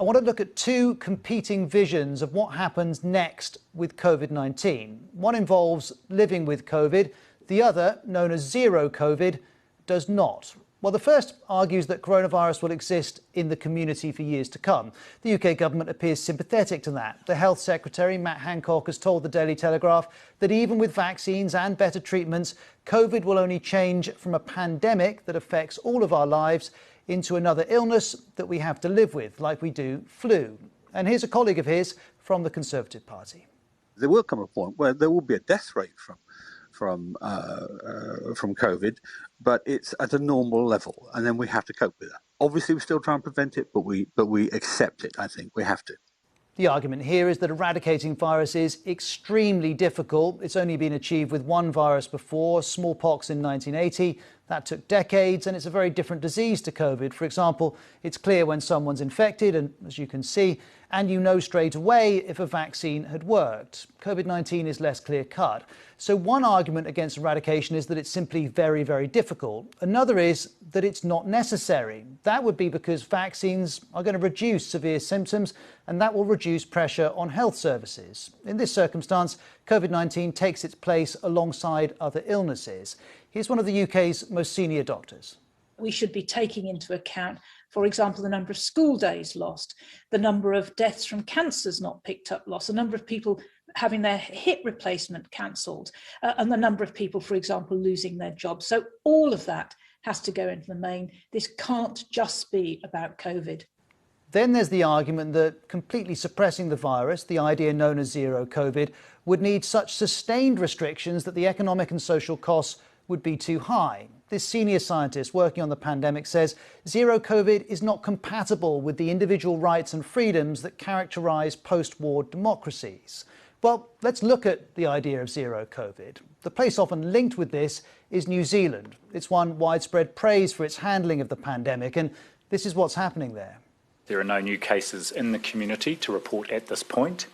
I want to look at two competing visions of what happens next with COVID-19. One involves living with COVID. The other, known as zero COVID, does not. Well, the first argues that coronavirus will exist in the community for years to come. The UK government appears sympathetic to that. The Health Secretary, Matt Hancock, has told the Daily Telegraph that even with vaccines and better treatments, COVID will only change from a pandemic that affects all of our lives into another illness that we have to live with, like we do flu. And here's a colleague of his from the Conservative Party. There will come a point where there will be a death rate from COVID, but it's at a normal level, and then we have to cope with that. Obviously, we still try and prevent it, but we accept it. I think we have to. The argument here is that eradicating virus is extremely difficult. It's only been achieved with one virus before, smallpox in 1980. That took decades, and it's a very different disease to COVID. For example, it's clear when someone's infected, and as you can see, and you know straight away if a vaccine had worked. COVID-19 is less clear-cut. So one argument against eradication is that it's simply very, very difficult. Another is that it's not necessary. That would be because vaccines are going to reduce severe symptoms, and that will reduce pressure on health services. In this circumstance, COVID-19 takes its place alongside other illnesses. Here's one of the UK's most senior doctors. We should be taking into account, for example, the number of school days lost, the number of deaths from cancers not picked up lost, the number of people having their hip replacement cancelled, and the number of people, for example, losing their jobs. So all of that has to go into the main. This can't just be about COVID. Then there's the argument that completely suppressing the virus, the idea known as zero COVID, would need such sustained restrictions that the economic and social costs would be too high. This senior scientist working on the pandemic says zero COVID is not compatible with the individual rights and freedoms that characterise post-war democracies. Well, let's look at the idea of zero COVID. The place often linked with this is New Zealand. It's won widespread praise for its handling of the pandemic, and this is what's happening there. There are no new cases in the community to report at this point,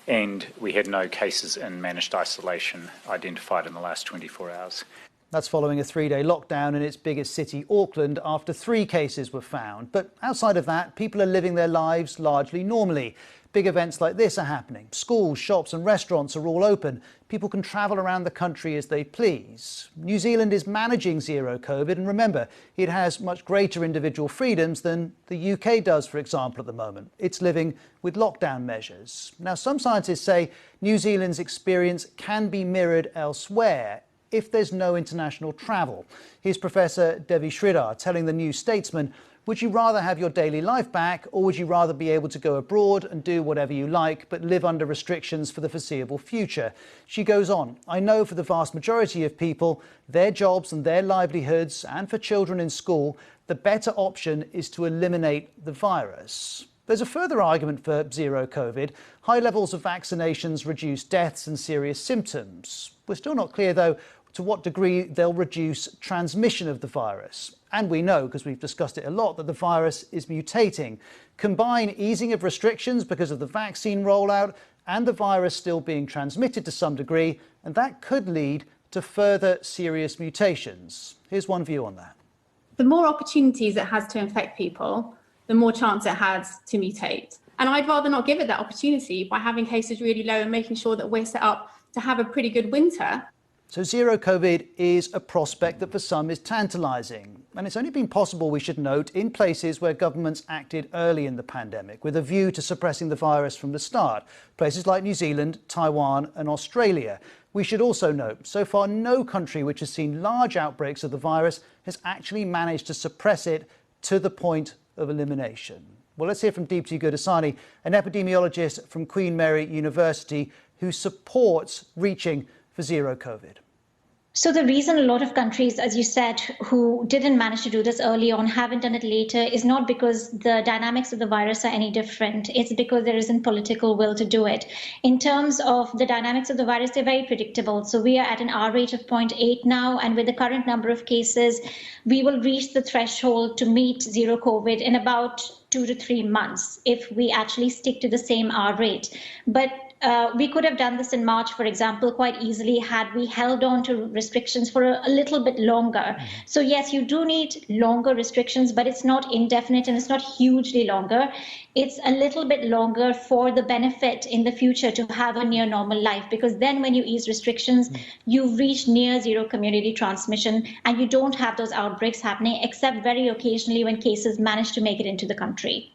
and we had no cases in managed isolation identified in the last 24 hours. That's following a 3-day lockdown in its biggest city, Auckland, after 3 cases were found. But outside of that, people are living their lives largely normally. Big events like this are happening. Schools, shops and restaurants are all open. People can travel around the country as they please. New Zealand is managing zero COVID, and remember, it has much greater individual freedoms than the UK does, for example, at the moment. It's living with lockdown measures. Now, some scientists say New Zealand's experience can be mirrored elsewhere if there's no international travel. Here's Professor Devi Sridhar telling the New Statesman, would you rather have your daily life back, or would you rather be able to go abroad and do whatever you like, but live under restrictions for the foreseeable future? She goes on, I know for the vast majority of people, their jobs and their livelihoods, and for children in school, the better option is to eliminate the virus. There's a further argument for zero COVID. High levels of vaccinations reduce deaths and serious symptoms. We're still not clear, though, to what degree they'll reduce transmission of the virus. And we know, because we've discussed it a lot, that the virus is mutating. Combine easing of restrictions because of the vaccine rollout and the virus still being transmitted to some degree, and that could lead to further serious mutations. Here's one view on that. The more opportunities it has to infect people, the more chance it has to mutate. And I'd rather not give it that opportunity by having cases really low and making sure that we're set up to have a pretty good winter. So zero COVID is a prospect that for some is tantalising. And it's only been possible, we should note, in places where governments acted early in the pandemic with a view to suppressing the virus from the start. Places like New Zealand, Taiwan and Australia. We should also note, so far no country which has seen large outbreaks of the virus has actually managed to suppress it to the point of elimination. Well, let's hear from Deepti Gurdasani, an epidemiologist from Queen Mary University who supports reaching for zero COVID. So the reason a lot of countries, as you said, who didn't manage to do this early on haven't done it later is not because the dynamics of the virus are any different. It's because there isn't political will to do it. In terms of the dynamics of the virus, they're very predictable. So we are at an R rate of 0.8 now, and with the current number of cases, we will reach the threshold to meet zero COVID in about 2 to 3 months if we actually stick to the same R rate. But we could have done this in March, for example, quite easily had we held on to restrictions for a little bit longer. So yes, you do need longer restrictions, but it's not indefinite and it's not hugely longer. It's a little bit longer for the benefit in the future to have a near normal life, because then when you ease restrictions, you've reached near zero community transmission and you don't have those outbreaks happening, except very occasionally when cases manage to make it into the country.